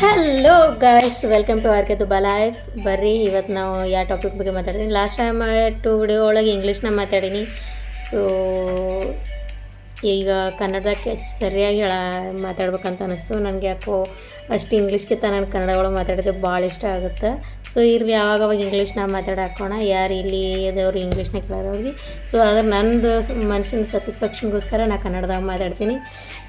Hello guys, welcome to R K Tuba life. ಬರ್ರಿ ಇವತ್ತು ನಾವು ಯಾವ ಟಾಪಿಕ್ ಬಗ್ಗೆ ಮಾತಾಡ್ತೀನಿ. ಲಾಸ್ಟ್ ಟೈಮ್ 2 ವಿಡಿಯೋ ಒಳಗೆ ಇಂಗ್ಲೀಷ್ನ ಮಾತಾಡೀನಿ. ಸೊ ಈಗ ಕನ್ನಡಕ್ಕೆ ಸರಿಯಾಗಿ ಮಾತಾಡ್ಬೇಕಂತ ಅನ್ನಿಸ್ತು. ನನಗೆ ಯಾಕೋ ಅಷ್ಟು ಇಂಗ್ಲೀಷ್ಗಿಂತ ನಾನು ಕನ್ನಡ ಒಳಗೆ ಮಾತಾಡಿದ್ರೆ ಭಾಳ ಇಷ್ಟ ಆಗುತ್ತೆ. ಸೊ ಇರ್ಲಿ ಯಾವಾಗವಾಗ ಇಂಗ್ಲೀಷ್ನ ಮಾತಾಡೋಣ. ಯಾರು ಇಲ್ಲಿ ಅದವ್ರು ಇಂಗ್ಲೀಷ್ನ ಕೇಳೋರಿಗೆ. ಸೊ ಅದ್ರ ನಂದು ಮನಸ್ಸಿನ ಸ್ಯಾಟಿಸ್ಫ್ಯಾಕ್ಷನ್ಗೋಸ್ಕರ ನಾನು ಕನ್ನಡದಾಗ ಮಾತಾಡ್ತೀನಿ.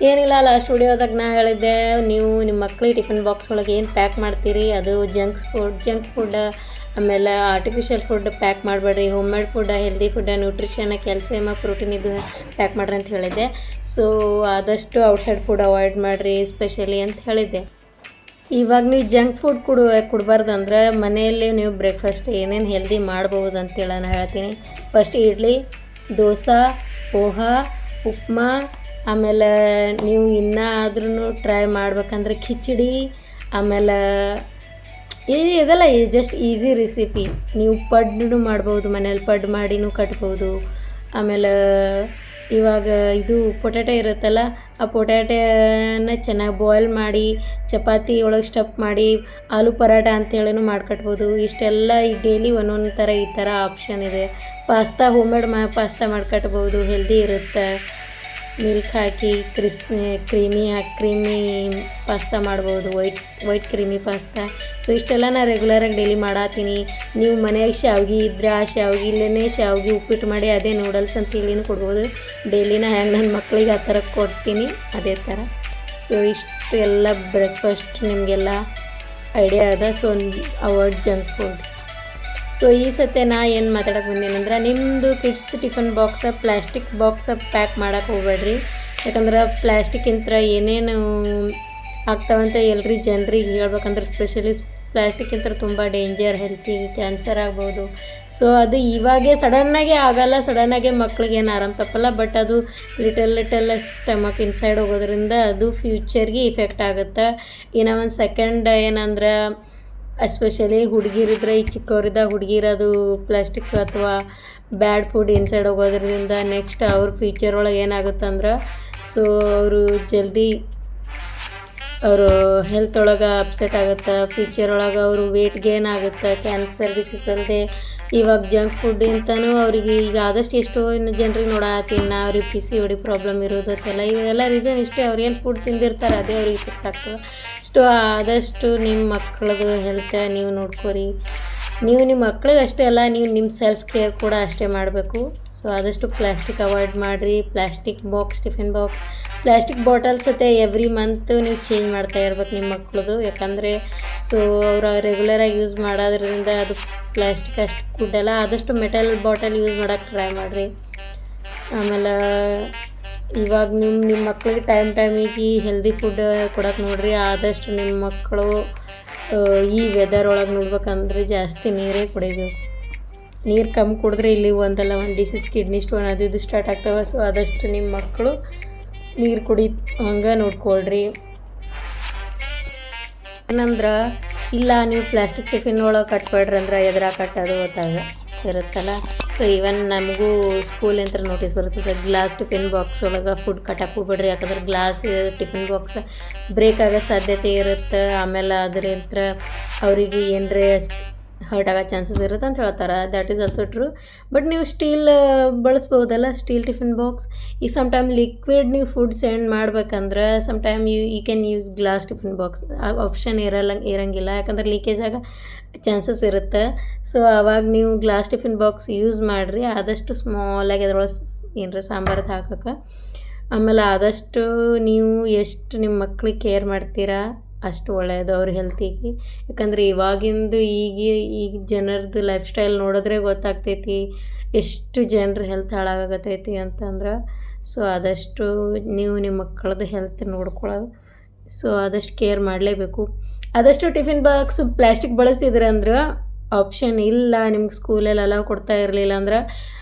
ಏನಿಲ್ಲ, ಲಾಸ್ಟ್ ವಿಡಿಯೋದಾಗ ನಾ ಹೇಳಿದ್ದೆ, ನೀವು ನಿಮ್ಮ ಮಕ್ಳಿಗೆ ಟಿಫಿನ್ ಬಾಕ್ಸ್ ಒಳಗೆ ಏನು ಪ್ಯಾಕ್ ಮಾಡ್ತೀರಿ ಅದು ಜಂಕ್ ಫುಡ್ ಆಮೇಲೆ ಆರ್ಟಿಫಿಷಿಯಲ್ ಫುಡ್ ಪ್ಯಾಕ್ ಮಾಡಬೇಡ್ರಿ. Home made food, healthy food, nutrition, calcium, protein ಇದು ಪ್ಯಾಕ್ ಮಾಡಿರಿ ಅಂತ ಹೇಳಿದ್ದೆ. ಸೊ ಆದಷ್ಟು ಔಟ್ಸೈಡ್ ಫುಡ್ ಅವಾಯ್ಡ್ ಮಾಡಿರಿ ಸ್ಪೆಷಲಿ ಅಂತ ಹೇಳಿದ್ದೆ. ಇವಾಗ ನೀವು ಜಂಕ್ ಫುಡ್ ಕೊಡಬಾರ್ದಂದ್ರೆ ಮನೆಯಲ್ಲಿ ನೀವು ಬ್ರೇಕ್ಫಾಸ್ಟ್ ಏನೇನು ಹೆಲ್ದಿ ಮಾಡ್ಬೋದು ಅಂತೇಳಿ ನಾನು ಹೇಳ್ತೀನಿ. ಫಸ್ಟ್ ಇಡ್ಲಿ, ದೋಸೆ, ಪೋಹಾ, ಉಪ್ಮಾ, ಆಮೇಲೆ ನೀವು ಇನ್ನೂ ಆದ್ರೂ ಟ್ರೈ ಮಾಡ್ಬೇಕಂದ್ರೆ ಖಿಚಡಿ, ಆಮೇಲೆ ಇದೆಲ್ಲ ಜಸ್ಟ್ ಈಸಿ ರೆಸಿಪಿ. ನೀವು ಪಡ್ಡು ಮಾಡ್ಬೋದು, ಮನೇಲಿ ಪಡ್ಡು ಮಾಡಿನೂ ಕಟ್ಬೋದು. ಆಮೇಲೆ ಇವಾಗ ಇದು ಪೊಟ್ಯಾಟೊ ಇರುತ್ತಲ್ಲ, ಆ ಪೊಟ್ಯಾಟೊನ ಚೆನ್ನಾಗಿ ಬಾಯ್ಲ್ ಮಾಡಿ ಚಪಾತಿ ಒಳಗೆ ಸ್ಟಫ್ ಮಾಡಿ ಆಲೂ ಪರಾಟ ಅಂತೇಳಿನೂ ಮಾಡ್ಕಟ್ಬೋದು. ಇಷ್ಟೆಲ್ಲ ಈಗ ಡೈಲಿ ಒಂದೊಂದು ಥರ ಈ ಥರ ಆಪ್ಷನ್ ಇದೆ. ಪಾಸ್ತಾ, ಹೋಮ್ ಮೇಡ್ ಪಾಸ್ತಾ ಮಾಡ್ಕಟ್ಬೋದು, ಹೆಲ್ದಿ ಇರುತ್ತೆ. ಮಿಲ್ಕ್ ಹಾಕಿ ಕ್ರೀಮಿ ಪಾಸ್ತಾ ಮಾಡ್ಬೋದು, ವೈಟ್ ಕ್ರೀಮಿ ಪಾಸ್ತಾ. ಸೊ ಇಷ್ಟೆಲ್ಲ ನಾನು ರೆಗ್ಯುಲರಾಗಿ ಡೈಲಿ ಮಾಡತ್ತೀನಿ. ನೀವು ಮನೆಯಾಗ ಶಾವ್ಗೆ ಇದ್ದರೆ ಆ ಶಾವ್ಗಿಲ್ಲೇ ಶಾವ್ಗೆ ಉಪ್ಪಿಟ್ಟು ಮಾಡಿ ಅದೇ ನೂಡಲ್ಸ್ ಅಂತ ಹೇಳಿನೂ ಕೊಡ್ಬೋದು. ಡೈಲಿನ ಹೆಂಗೆ ನನ್ನ ಮಕ್ಕಳಿಗೆ ಆ ಥರ ಕೊಡ್ತೀನಿ ಅದೇ ಥರ. ಸೊ ಇಷ್ಟು ಎಲ್ಲ ಬ್ರೇಕ್ಫಾಸ್ಟ್ ನಿಮಗೆಲ್ಲ ಐಡಿಯಾ ಅದ. So avoid junk food. So ಈ ಸತಿ ನಾ ಏನು ಮಾತಾಡೋಕೆ ಬಂದೇನಂದ್ರೆ, ನಿಮ್ಮದು kids tiffin plastic box pack ಮಾಡೋಕೆ ಹೋಗ್ಬೇಡ್ರಿ. ಯಾಕಂದ್ರೆ ಪ್ಲ್ಯಾಸ್ಟಿಕ್ಕಿಂತ ಏನೇನು ಆಗ್ತಾವಂತ ಜನರಿಗೆ ಹೇಳ್ಬೇಕಂದ್ರೆ, ಸ್ಪೆಷಲಿ ಪ್ಲ್ಯಾಸ್ಟಿಕ್ಕಿಂತ ತುಂಬ ಡೇಂಜರ್, ಹೆಲ್ತಿಗೆ ಕ್ಯಾನ್ಸರ್ ಆಗ್ಬೋದು. ಸೊ ಅದು ಇವಾಗೇ ಸಡನ್ನಾಗೆ ಆಗಲ್ಲ, ಸಡನ್ನಾಗೆ ಮಕ್ಳಿಗೆ ಏನು ಆರಾಮ ತಪ್ಪಲ್ಲ. ಬಟ್ ಅದು ಲಿಟಲ್ ಸ್ಟಮಕ್ ಇನ್ಸೈಡ್ ಹೋಗೋದ್ರಿಂದ ಅದು ಫ್ಯೂಚರ್ಗೆ ಇಫೆಕ್ಟ್ ಆಗುತ್ತೆ. ಇನ್ನು ಒಂದು ಸೆಕೆಂಡ್ ಏನಂದ್ರೆ, ಎಸ್ಪೆಷಲಿ ಹುಡುಗಿರಿದ್ರೆ, ಈ ಚಿಕ್ಕವರಿದ್ದ ಹುಡುಗಿರದು ಪ್ಲಾಸ್ಟಿಕ್ ಅಥವಾ ಬ್ಯಾಡ್ ಫುಡ್ ಇನ್ಸೈಡ್ ಹೋಗೋದ್ರಿಂದ ನೆಕ್ಸ್ಟ್ ಅವ್ರ ಫ್ಯೂಚರ್ ಒಳಗೆ ಏನಾಗುತ್ತಂದ್ರೆ, ಸೊ ಅವರು ಜಲ್ದಿ ಅವರು ಹೆಲ್ತ್ ಒಳಗೆ ಅಪ್ಸೆಟ್ ಆಗುತ್ತೆ. ಫ್ಯೂಚರ್ ಒಳಗೆ ಅವರು ವೇಟ್ ಗೇನ್ ಆಗುತ್ತೆ. ಕ್ಯಾನ್ಸರ್ ಡಿಸೀಸ್ ಅಲ್ಲದೆ ಇವಾಗ ಜಂಕ್ ಫುಡ್ ಅಂತಲೂ ಅವರಿಗೆ ಈಗ ಆದಷ್ಟು ಎಷ್ಟೋ ಜನರಿಗೆ ನೋಡತ್ತೀನಿ ನಾ, ಅವ್ರಿಗೆ PCOD ಪ್ರಾಬ್ಲಮ್ ಇರೋದಕ್ಕೆಲ್ಲ ಇವೆಲ್ಲ ರೀಸನ್ ಇಷ್ಟೇ. ಅವ್ರು ಏನು ಫುಡ್ ತಿಂದಿರ್ತಾರೆ ಅದೇ ಅವ್ರಿಗೆ ಇಫೆಕ್ಟ್ ಆಗ್ತದೆ. ಸೊ ಆದಷ್ಟು ನಿಮ್ಮ ಮಕ್ಕಳದು ಹೆಲ್ತ್ ನೀವು ನೋಡ್ಕೊರಿ. ನೀವು ನಿಮ್ಮ ಮಕ್ಳಿಗೆ ಅಷ್ಟೇ ಅಲ್ಲ, ನೀವು ನಿಮ್ಮ ಸೆಲ್ಫ್ ಕೇರ್ ಕೂಡ ಅಷ್ಟೇ ಮಾಡಬೇಕು. ಸೊ ಆದಷ್ಟು ಪ್ಲ್ಯಾಸ್ಟಿಕ್ ಅವಾಯ್ಡ್ ಮಾಡಿರಿ. Plastic box, tiffin box, plastic bottles ಜೊತೆ ಎವ್ರಿ ಮಂತ್ ನೀವು ಚೇಂಜ್ ಮಾಡ್ತಾ ಇರ್ಬೇಕು ನಿಮ್ಮ ಮಕ್ಕಳದು. ಯಾಕಂದರೆ ಸೊ ಅವ್ರು ರೆಗ್ಯುಲರಾಗಿ ಯೂಸ್ ಮಾಡೋದ್ರಿಂದ ಅದು ಪ್ಲ್ಯಾಸ್ಟಿಕ್ ಅಷ್ಟು ಫುಡ್ಡೆಲ್ಲ ಆದಷ್ಟು ಮೆಟಲ್ ಬಾಟಲ್ ಯೂಸ್ ಮಾಡೋಕ್ಕೆ ಟ್ರೈ ಮಾಡಿರಿ. ಆಮೇಲೆ ಇವಾಗ ನಿಮ್ಮ ಮಕ್ಳಿಗೆ ಟೈಮಿಗೆ ಹೆಲ್ದಿ ಫುಡ್ ಕೊಡೋಕೆ ನೋಡಿರಿ. ಆದಷ್ಟು ನಿಮ್ಮ ಮಕ್ಕಳು ಈ ವೆದರ್ ಒಳಗೆ ನೋಡ್ಬೇಕಂದ್ರೆ ಜಾಸ್ತಿ ನೀರೇ ಕುಡಿಬೇಕು. ನೀರು ಕಮ್ಮಿ ಕುಡಿದ್ರೆ ಇಲ್ಲಿ ಒಂದು ಡಿಸೀಸ್, ಕಿಡ್ನಿ ಸ್ಟೋನ್ ಅದು ಇದು ಸ್ಟಾರ್ಟ್ ಆಗ್ತವೆ. ಸೊ ಆದಷ್ಟು ನಿಮ್ಮ ಮಕ್ಕಳು ನೀರು ಹಂಗೆ ನೋಡ್ಕೊಳ್ರಿ. ಏನಂದ್ರೆ ಇಲ್ಲ ನೀವು ಪ್ಲಾಸ್ಟಿಕ್ ಟಿಫಿನ್ ಒಳಗೆ ಕಟ್ಬೇಡ್ರಿ ಅಂದ್ರೆ ಎದುರ ಕಟ್ಟೋದು ಇರುತ್ತಲ್ಲ. ಸೊ ಈವನ್ ನಮಗೂ ಸ್ಕೂಲಿಂದ ನೋಟಿಸ್ ಬರ್ತದೆ, ಗ್ಲಾಸ್ ಟಿಫಿನ್ ಬಾಕ್ಸ್ ಒಳಗೆ ಫುಡ್ ಕಟ್ಟಕ್ಕೆ ಹೋಗ್ಬೇಡ್ರಿ. ಯಾಕಂದ್ರೆ ಗ್ಲಾಸ್ ಟಿಫಿನ್ ಬಾಕ್ಸ್ ಬ್ರೇಕ್ ಆಗೋ ಸಾಧ್ಯತೆ ಇರುತ್ತೆ. ಆಮೇಲೆ ಅದರಿಂದ ಅವರಿಗೆ ಏನರೇ ಹರ್ಟ್ ಆಗೋ ಚಾನ್ಸಸ್ ಇರುತ್ತೆ ಅಂತ ಹೇಳ್ತಾರೆ. That is also true. But ನೀವು ಸ್ಟೀಲ್ ಬಳಸ್ಬೋದಲ್ಲ, ಸ್ಟೀಲ್ ಟಿಫಿನ್ ಬಾಕ್ಸ್. ಈಗ ಸಮ್ಟೈಮ್ ಲಿಕ್ವಿಡ್ ನೀವು ಫುಡ್ ಸೆಂಡ್ ಮಾಡ್ಬೇಕಂದ್ರೆ sometime you can use glass tiffin box. ಆ ಆಪ್ಷನ್ ಇರೋಂಗಿಲ್ಲ, ಯಾಕಂದ್ರೆ ಲೀಕೇಜ್ ಆಗೋ ಚಾನ್ಸಸ್ ಇರುತ್ತೆ. ಸೊ ಆವಾಗ ನೀವು ಗ್ಲಾಸ್ ಟಿಫಿನ್ ಬಾಕ್ಸ್ ಯೂಸ್ ಮಾಡಿರಿ. ಆದಷ್ಟು ಸ್ಮಾಲಾಗಿ ಅದ್ರೊಳಗೆ ಏನರ ಸಾಂಬಾರದ್ದು ಹಾಕೋಕೆ. ಆಮೇಲೆ ಆದಷ್ಟು ನೀವು ಎಷ್ಟು ನಿಮ್ಮ ಮಕ್ಳಿಗೆ ಕೇರ್ ಮಾಡ್ತೀರಾ ಅಷ್ಟು ಒಳ್ಳೆಯದು ಅವ್ರ ಹೆಲ್ತಿಗೆ. ಯಾಕಂದರೆ ಇವಾಗಿಂದು ಈಗ ಜನರದ್ದು ಲೈಫ್ ಸ್ಟೈಲ್ ನೋಡಿದ್ರೆ ಗೊತ್ತಾಗ್ತೈತಿ ಎಷ್ಟು ಜನರ ಹೆಲ್ತ್ ಹಾಳಾಗತ್ತೈತಿ ಅಂತಂದ್ರೆ. ಸೊ ಆದಷ್ಟು ನೀವು ನಿಮ್ಮ ಮಕ್ಕಳದ್ದು ಹೆಲ್ತ್ ನೋಡ್ಕೊಳ್ಳೋದು. ಸೊ ಆದಷ್ಟು ಕೇರ್ ಮಾಡಲೇಬೇಕು. ಆದಷ್ಟು ಟಿಫಿನ್ ಬಾಕ್ಸ್ ಪ್ಲ್ಯಾಸ್ಟಿಕ್ ಬಳಸಿದ್ರೆ ಅಂದ್ರೆ ಆಪ್ಷನ್ ಇಲ್ಲ, ನಿಮ್ಗೆ ಸ್ಕೂಲಲ್ಲಿ ಅಲೌ ಕೊಡ್ತಾ ಇರಲಿಲ್ಲ ಅಂದ್ರೆ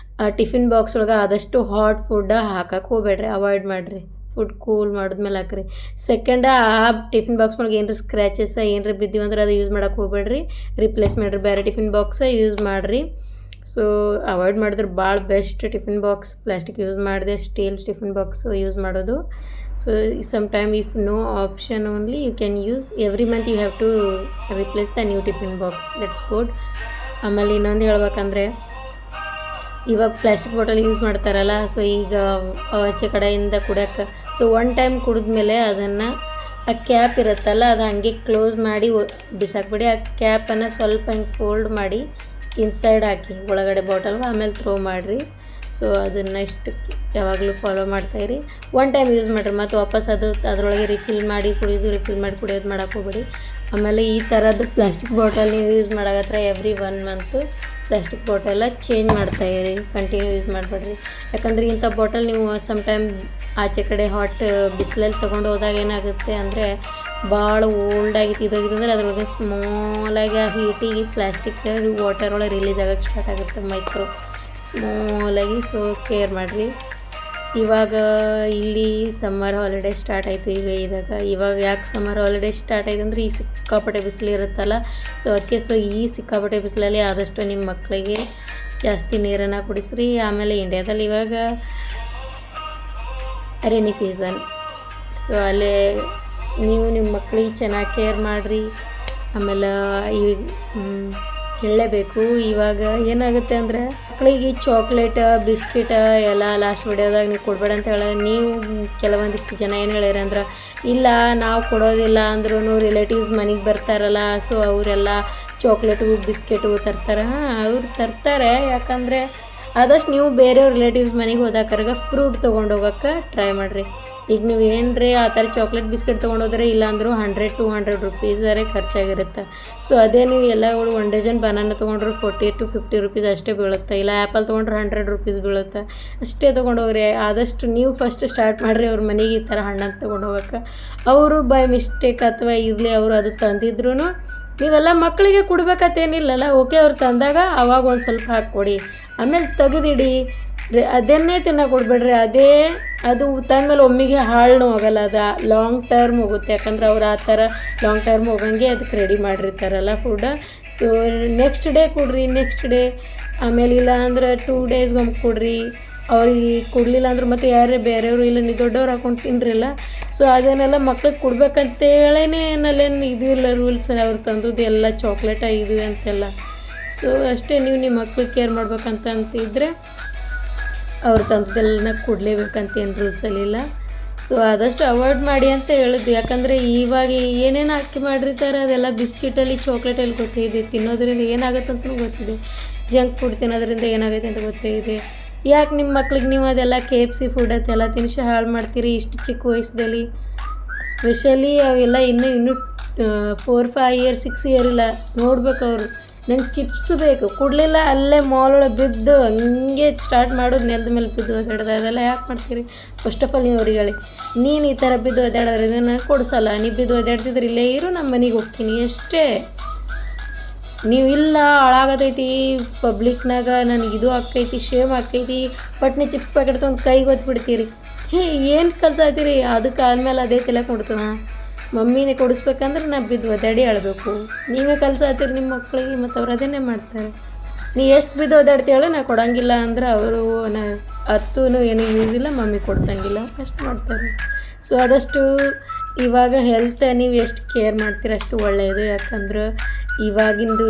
ಟಿಫಿನ್ ಬಾಕ್ಸ್ ಒಳಗೆ ಆದಷ್ಟು ಹಾಟ್ ಫುಡ್ ಹಾಕಕ್ಕೆ ಹೋಗ್ಬೇಡ್ರಿ, ಅವಾಯ್ಡ್ ಮಾಡಿರಿ. ಫುಡ್ ಕೂಲ್ ಮಾಡಿದ್ಮೇಲೆ ಹಾಕ್ರಿ. ಸೆಕೆಂಡ ಆ ಟಿಫಿನ್ ಬಾಕ್ಸ್ ಒಳಗೆ ಏನರ ಸ್ಕ್ರ್ಯಾಚಸ್ ಏನರ ಬಿದ್ದಿವಂದ್ರೆ ಅದು ಯೂಸ್ ಮಾಡೋಕೆ ಹೋಗ್ಬೇಡ್ರಿ, ರಿಪ್ಲೇಸ್ ಮಾಡಿರಿ, ಬೇರೆ ಟಿಫಿನ್ ಬಾಕ್ಸ ಯೂಸ್ ಮಾಡಿರಿ. ಸೊ ಅವಾಯ್ಡ್ ಮಾಡಿದ್ರೆ ಭಾಳ best tiffin box. Plastic use ಮಾಡಿದೆ ಸ್ಟೀಲ್ ಟಿಫಿನ್ ಬಾಕ್ಸು ಯೂಸ್ ಮಾಡೋದು. So sometime if no option only you can use every month you have to replace the new tiffin box. That's good. ಆಮೇಲೆ ಇನ್ನೊಂದು ಹೇಳ್ಬೇಕಂದ್ರೆ ಇವಾಗ plastic bottle use ಮಾಡ್ತಾರಲ್ಲ, so ಈಗ ಆಚೆ ಕಡೆಯಿಂದ ಕುಡಿಯೋಕ್ಕೆ, ಸೊ ಒನ್ ಟೈಮ್ ಕುಡಿದ್ಮೇಲೆ ಅದನ್ನು ಆ ಕ್ಯಾಪ್ ಇರುತ್ತಲ್ಲ ಅದು ಹಾಗೆ ಕ್ಲೋಸ್ ಮಾಡಿ ಬಿಸಾಕ್ಬಿಡಿ. ಆ ಕ್ಯಾಪನ್ನು ಸ್ವಲ್ಪ ಹಿಂಗೆ ಫೋಲ್ಡ್ ಮಾಡಿ ಇನ್ಸೈಡ್ ಹಾಕಿ ಒಳಗಡೆ ಬಾಟಲ್, ಆಮೇಲೆ ಥ್ರೋ ಮಾಡಿರಿ. ಸೊ ಅದನ್ನು ಇಷ್ಟು ಯಾವಾಗಲೂ ಫಾಲೋ ಮಾಡ್ತಾಯಿರಿ. ಒನ್ ಟೈಮ್ ಯೂಸ್ ಮಾಡಿರಿ, ಮತ್ತು ವಾಪಸ್ ಅದು ಅದರೊಳಗೆ ರಿಫಿಲ್ ಮಾಡಿ ಕುಡಿಯೋದು ಮಾಡೋಕ್ಕೆ ಹೋಗ್ಬೇಡಿ. ಆಮೇಲೆ ಈ ಥರದ್ದು ಪ್ಲಾಸ್ಟಿಕ್ ಬಾಟಲ್ ನೀವು ಯೂಸ್ ಮಾಡಾಕತ್ರ ಎವ್ರಿ 1 ಮಂತು ಪ್ಲಾಸ್ಟಿಕ್ ಬಾಟಲ ಚೇಂಜ್ ಮಾಡ್ತಾಯಿರಿ, ಕಂಟಿನ್ಯೂ ಯೂಸ್ ಮಾಡಬೇಡ್ರಿ. ಯಾಕಂದರೆ ಇಂಥ ಬಾಟಲ್ ನೀವು ಸಮ್ಟೈಮ್ ಆಚೆ ಕಡೆ ಹಾಟ್ ಬಿಸಿಲಲ್ಲಿ ತೊಗೊಂಡು ಹೋದಾಗ ಏನಾಗುತ್ತೆ ಅಂದರೆ ಭಾಳ ಓಲ್ಡಾಗಿ ಇದಾಗಿದೆ ಅಂದರೆ ಅದ್ರೊಳಗೆ ಸ್ಮಾಲಾಗಿ ಆ ಹೀಟಿಗೆ ಪ್ಲಾಸ್ಟಿಕ್ ವಾಟರ್ ಒಳಗೆ ರಿಲೀಸ್ ಆಗೋಕ್ಕೆ ಸ್ಟಾರ್ಟ್ ಆಗುತ್ತೆ, ಮೈಕ್ರೋ ಸ್ಮಾಲಾಗಿ. ಸೊ ಕೇರ್ ಮಾಡಿರಿ. ಇವಾಗ ಇಲ್ಲಿ ಸಮ್ಮರ್ ಹಾಲಿಡೇ ಸ್ಟಾರ್ಟ್ ಆಯಿತು. ಇವಾಗ ಯಾಕೆ ಸಮ್ಮರ್ ಹಾಲಿಡೇ ಸ್ಟಾರ್ಟ್ ಆಯಿತು ಅಂದರೆ ಈ ಸಿಕ್ಕಾಪಟ್ಟೆ ಬಿಸಿಲು ಇರುತ್ತಲ್ಲ, ಸೊ ಅದಕ್ಕೆ. ಸೊ ಈ ಸಿಕ್ಕಾಪಟ್ಟೆ ಬಿಸಿಲಲ್ಲಿ ಆದಷ್ಟು ನಿಮ್ಮ ಮಕ್ಕಳಿಗೆ ಜಾಸ್ತಿ ನೀರನ್ನು ಕುಡಿಸ್ರಿ. ಆಮೇಲೆ ಇಂಡಿಯಾದಲ್ಲಿ ಇವಾಗ ರೇನಿ ಸೀಸನ್, ಸೊ ಅಲ್ಲೇ ನೀವು ನಿಮ್ಮ ಮಕ್ಕಳಿಗೆ ಚೆನ್ನಾಗಿ ಕೇರ್ ಮಾಡಿರಿ. ಆಮೇಲೆ ಹೇಳಲೇಬೇಕು, ಇವಾಗ ಏನಾಗುತ್ತೆ ಅಂದರೆ ಮಕ್ಕಳಿಗೆ ಚಾಕ್ಲೇಟ್ ಬಿಸ್ಕಿಟ್ ಎಲ್ಲ ಲಾಸ್ಟ್ ವಿಡಿಯೋದಾಗ ನೀವು ಕೊಡಬೇಡ ಅಂತ ಹೇಳೋದು. ನೀವು ಕೆಲವೊಂದಿಷ್ಟು ಜನ ಏನು ಹೇಳ್ಯಾರ ಅಂದ್ರೆ, ಇಲ್ಲ ನಾವು ಕೊಡೋದಿಲ್ಲ ಅಂದ್ರೂ ರಿಲೇಟಿವ್ಸ್ ಮನೆಗೆ ಬರ್ತಾರಲ್ಲ, ಸೊ ಅವರೆಲ್ಲ ಚಾಕ್ಲೇಟು ಬಿಸ್ಕೆಟು ತರ್ತಾರೆ. ಅವ್ರು ತರ್ತಾರೆ, ಯಾಕಂದರೆ ಆದಷ್ಟು ನೀವು ಬೇರೆಯವ್ರ ರಿಲೇಟಿವ್ಸ್ ಮನೆಗೆ ಹೋದಾಕರ್ಗ ಫ್ರೂಟ್ ತೊಗೊಂಡು ಹೋಗೋಕ್ಕೆ ಟ್ರೈ ಮಾಡಿರಿ. ಈಗ ನೀವು ಏನ್ರಿ ಆ ಥರ ಚಾಕ್ಲೇಟ್ ಬಿಸ್ಕೆಟ್ ತೊಗೊಂಡೋದ್ರೆ ಇಲ್ಲಾಂದ್ರೂ 100-200 ರುಪೀಸರೇ ಖರ್ಚಾಗಿರುತ್ತೆ. ಸೊ ಅದೇ ನೀವು ಎಲ್ಲಗಳು 1 ಡಜನ್ ಬನಾನ ತೊಗೊಂಡ್ರೆ 40-50 ರುಪೀಸ್ ಅಷ್ಟೇ ಬೀಳುತ್ತೆ. ಇಲ್ಲ ಆ್ಯಪಲ್ ತೊಗೊಂಡ್ರೆ 100 ರುಪೀಸ್ ಬೀಳುತ್ತೆ. ಅಷ್ಟೇ ತೊಗೊಂಡೋಗ್ರಿ. ಆದಷ್ಟು ನೀವು ಫಸ್ಟ್ ಸ್ಟಾರ್ಟ್ ಮಾಡಿರಿ ಅವ್ರ ಮನೆಗೆ ಈ ಥರ ಹಣ್ಣನ್ನು ತೊಗೊಂಡು ಹೋಗೋಕ್ಕೆ. ಅವರು ಬೈ ಮಿಸ್ಟೇಕ್ ಅಥವಾ ಇರಲಿ ಅವರು ಅದು ತಂದಿದ್ರು ನೀವೆಲ್ಲ ಮಕ್ಕಳಿಗೆ ಕೊಡ್ಬೇಕತ್ತೇನಿಲ್ಲಲ್ಲ, ಓಕೆ ಅವ್ರು ತಂದಾಗ ಅವಾಗ ಒಂದು ಸ್ವಲ್ಪ ಹಾಕ್ಕೊಡಿ, ಆಮೇಲೆ ತೆಗೆದಿಡಿ. ಅದನ್ನೇ ತಿನ್ನೋಕೆ ಕೊಡಬೇಡ್ರಿ. ಅದು ತಂದಮೇಲೆ ಒಮ್ಮೆಗೆ ಹಾಳು ಹೋಗಲ್ಲ, ಅದು ಲಾಂಗ್ ಟರ್ಮ್ ಹೋಗುತ್ತೆ. ಯಾಕಂದ್ರೆ ಅವ್ರು ಆ ಥರ ಲಾಂಗ್ ಟರ್ಮ್ ಹೋಗಂಗೆ ಅದಕ್ಕೆ ರೆಡಿ ಮಾಡಿರ್ತಾರಲ್ಲ ಫುಡ್. ಸೊ ನೆಕ್ಸ್ಟ್ ಡೇ ಕೊಡ್ರಿ, ನೆಕ್ಸ್ಟ್ ಡೇ, ಆಮೇಲೆ ಇಲ್ಲ ಅಂದ್ರೆ 2 ಡೇಸ್ಗೊಮ್ಮೆ ಕೊಡ್ರಿ. ಅವ್ರಿಗೆ ಕೊಡಲಿಲ್ಲ ಅಂದ್ರೆ ಮತ್ತೆ ಯಾರೇ ಬೇರೆಯವರು ಇಲ್ಲ ನೀವು ದೊಡ್ಡವ್ರು ಹಾಕೊಂಡು ತಿನ್ನಿರಲ್ಲ. ಸೊ ಅದನ್ನೆಲ್ಲ ಮಕ್ಳಿಗೆ ಕೊಡ್ಬೇಕಂತೇಳೇ ಏನಲ್ಲೇನು ಇದು ಇಲ್ಲ ರೂಲ್ಸ್, ಅವ್ರು ತಂದದ್ದು ಎಲ್ಲ ಚಾಕ್ಲೇಟ ಇದು ಅಂತೆಲ್ಲ. ಸೊ ಅಷ್ಟೇ, ನೀವು ನಿಮ್ಮ ಮಕ್ಳಿಗೆ ಕೇರ್ ಮಾಡ್ಬೇಕಂತಿದ್ರೆ ಅವ್ರು ತಂದದ್ದೆಲ್ಲ ಕೊಡಲೇಬೇಕಂತೇನು ರೂಲ್ಸಲ್ಲಿಲ್ಲ. ಸೊ ಆದಷ್ಟು ಅವಾಯ್ಡ್ ಮಾಡಿ ಅಂತ ಹೇಳಿದ್ದು. ಯಾಕಂದರೆ ಇವಾಗ ಏನೇನು ಹಾಕಿ ಮಾಡಿರ್ತಾರೆ ಅದೆಲ್ಲ ಬಿಸ್ಕಿಟಲ್ಲಿ ಚಾಕ್ಲೇಟಲ್ಲಿ ಗೊತ್ತಿದೆ. ತಿನ್ನೋದ್ರಿಂದ ಏನಾಗುತ್ತೆ ಅಂತಲೂ ಗೊತ್ತಿದೆ. ಜಂಕ್ ಫುಡ್ ತಿನ್ನೋದ್ರಿಂದ ಏನಾಗುತ್ತೆ ಅಂತ ಗೊತ್ತಿದೆ. ಯಾಕೆ ನಿಮ್ಮ ಮಕ್ಳಿಗೆ ನೀವು ಅದೆಲ್ಲ KFC ಫುಡ್ ಅಂತೆಲ್ಲ ತಿನ್ನಿಸಿ ಹಾಳು ಮಾಡ್ತೀರಿ ಇಷ್ಟು ಚಿಕ್ಕ ವಯಸ್ಸಲ್ಲಿ? ಸ್ಪೆಷಲಿ ಅವೆಲ್ಲ ಇನ್ನೂ 4-5 ಇಯರ್ 6 ಇಯರ್ ಇಲ್ಲ ನೋಡ್ಬೇಕು ಅವರು. ನಂಗೆ ಚಿಪ್ಸ್ ಬೇಕು, ಕೊಡಲಿಲ್ಲ ಅಲ್ಲೇ ಮಾಲ್ ಒಳಗೆ ಬಿದ್ದು ಹಂಗೆ ಸ್ಟಾರ್ಟ್ ಮಾಡೋದು, ನೆಲದ ಮೇಲೆ ಬಿದ್ದು ಒದ್ದಾಡೋದು. ಅದೆಲ್ಲ ಯಾಕೆ ಮಾಡ್ತೀರಿ? ಫಸ್ಟ್ ಆಫ್ ಆಲ್ ನೀವು ಅವ್ರಿಗೆ ಹೇಳಿ, ನೀನು ಈ ಥರ ಬಿದ್ದು ಒದ್ದಾಡೋದ್ರಿಂದ ನನಗೆ ಕೊಡಿಸಲ್ಲ. ನೀವು ಬಿದ್ದು ಒದ್ದಾಡ್ತಿದ್ರೆ ಇಲ್ಲೇ ಇರು, ನಮ್ಮ ಮನೆಗೆ ಹೋಗ್ತೀನಿ ಅಷ್ಟೇ. ನೀವು ಇಲ್ಲ ಹಾಳಾಗತೈತಿ ಪಬ್ಲಿಕ್ನಾಗ, ನನಗಿದು ಆಕೈತಿ, ಶೇಮ್ ಆಕೈತಿ, ಪಟ್ನೆ ಚಿಪ್ಸ್ ಪ್ಯಾಕೆಟ್ ತೊಗೊಂಡು ಕೈಗೆ ಒತ್ಬಿಡ್ತೀರಿ. ಏನು ಕಲ್ಸಾತೀರಿ? ಅದಕ್ಕೆ ಆದಮೇಲೆ ಅದೇ ತಿಲಕ್ಕೆ ಕೊಡ್ತಾನ. ಮಮ್ಮಿನೇ ಕೊಡಿಸ್ಬೇಕಂದ್ರೆ ನಾ ಬಿದ್ದು ಒದ್ದಾಡಿ ಆಳಬೇಕು. ನೀವೇ ಕಲ್ಸಾತೀರಿ ನಿಮ್ಮ ಮಕ್ಕಳಿಗೆ, ಮತ್ತು ಅವ್ರು ಅದನ್ನೇ ಮಾಡ್ತಾರೆ. ನೀ ಎಷ್ಟು ಬಿದ್ದು ಒದ್ದಾಡ್ತೀವಲ್ಲ ನಾ ಕೊಡೋಂಗಿಲ್ಲ ಅಂದ್ರೆ ಅವರು ಏನೂ ಯೂಸ್ ಇಲ್ಲ, ಮಮ್ಮಿ ಕೊಡ್ಸೋಂಗಿಲ್ಲ, ಅಷ್ಟು ಮಾಡ್ತಾರೆ. ಸೊ ಆದಷ್ಟು ಇವಾಗ ಹೆಲ್ತ್ ನೀವು ಎಷ್ಟು ಕೇರ್ ಮಾಡ್ತೀರ ಅಷ್ಟು ಒಳ್ಳೆಯದು. ಯಾಕಂದ್ರೆ ಇವಾಗಿಂದು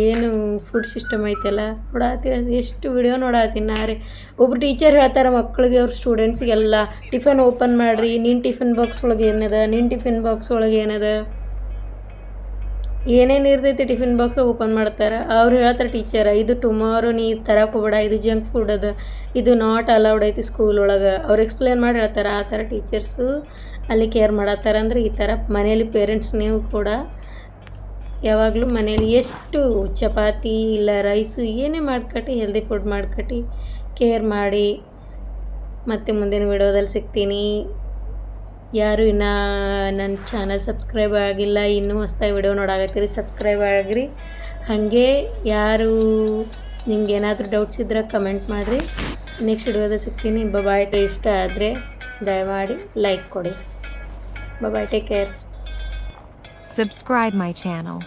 ಏನು ಫುಡ್ ಸಿಸ್ಟಮ್ ಐತೆಲ್ಲ ನೋಡತ್ತೀರ, ಎಷ್ಟು ವಿಡಿಯೋ ನೋಡತ್ತೀನಿ ನಾರೇ. ಒಬ್ರು ಟೀಚರ್ ಹೇಳ್ತಾರೆ ಮಕ್ಕಳಿಗೆ, ಅವ್ರ ಸ್ಟೂಡೆಂಟ್ಸಿಗೆಲ್ಲ, ಟಿಫನ್ ಓಪನ್ ಮಾಡಿರಿ, ನಿನ್ನ ಟಿಫಿನ್ ಬಾಕ್ಸ್ ಒಳಗೆ ಏನದ, ನಿನ್ನ ಟಿಫಿನ್ ಬಾಕ್ಸ್ ಒಳಗೆ ಏನದ, ಏನೇನು ಇರ್ತೈತಿ ಟಿಫಿನ್ ಬಾಕ್ಸ್ ಓಪನ್ ಮಾಡ್ತಾರೆ. ಅವ್ರು ಹೇಳ್ತಾರೆ ಟೀಚರ್, ಇದು ಟುಮಾರೋ ನೀ ತರಕ್ಕೆ ಹೋಗ್ಬೇಡ, ಇದು ಜಂಕ್ ಫುಡ್ ಅದ, ಇದು ನಾಟ್ ಅಲೌಡ್ ಐತಿ ಸ್ಕೂಲ್ ಒಳಗೆ. ಅವ್ರು ಎಕ್ಸ್ಪ್ಲೇನ್ ಮಾಡಿ ಹೇಳ್ತಾರೆ. ಆ ಥರ ಟೀಚರ್ಸು ಅಲ್ಲಿ ಕೇರ್ ಮಾಡತ್ತಾರೆ. ಅಂದರೆ ಈ ಥರ ಮನೇಲಿ ಪೇರೆಂಟ್ಸ್ ನೀವು ಕೂಡ ಯಾವಾಗಲೂ ಮನೇಲಿ ಎಷ್ಟು ಚಪಾತಿ ಇಲ್ಲ ರೈಸು ಏನೇ ಮಾಡ್ಕಟ್ಟಿ ಹೆಲ್ದಿ ಫುಡ್ ಮಾಡ್ಕಟ್ಟಿ ಕೇರ್ ಮಾಡಿ. ಮತ್ತು ಮುಂದಿನ ವಿಡಿಯೋದಲ್ಲಿ ಸಿಗ್ತೀನಿ. ಯಾರು ಇನ್ನೂ ನನ್ನ ಚಾನಲ್ ಸಬ್ಸ್ಕ್ರೈಬ್ ಆಗಿಲ್ಲ, ಇನ್ನೂ ಹೊಸ್ದಾಗಿ ವಿಡಿಯೋ ನೋಡಾಕತ್ತೀರಿ, ಸಬ್ಸ್ಕ್ರೈಬ್ ಆಗಿರಿ. ಹಾಗೆ ಯಾರು ನಿಮ್ಗೆ ಏನಾದರೂ ಡೌಟ್ಸ್ ಇದ್ದರೆ ಕಮೆಂಟ್ ಮಾಡಿರಿ. ನೆಕ್ಸ್ಟ್ ವಿಡಿಯೋದಲ್ಲಿ ಸಿಗ್ತೀನಿ. ಬಾಯ್. ಇಷ್ಟ ಆದರೆ ದಯಮಾಡಿ ಲೈಕ್ ಕೊಡಿ. Bye, take care. Subscribe my channel.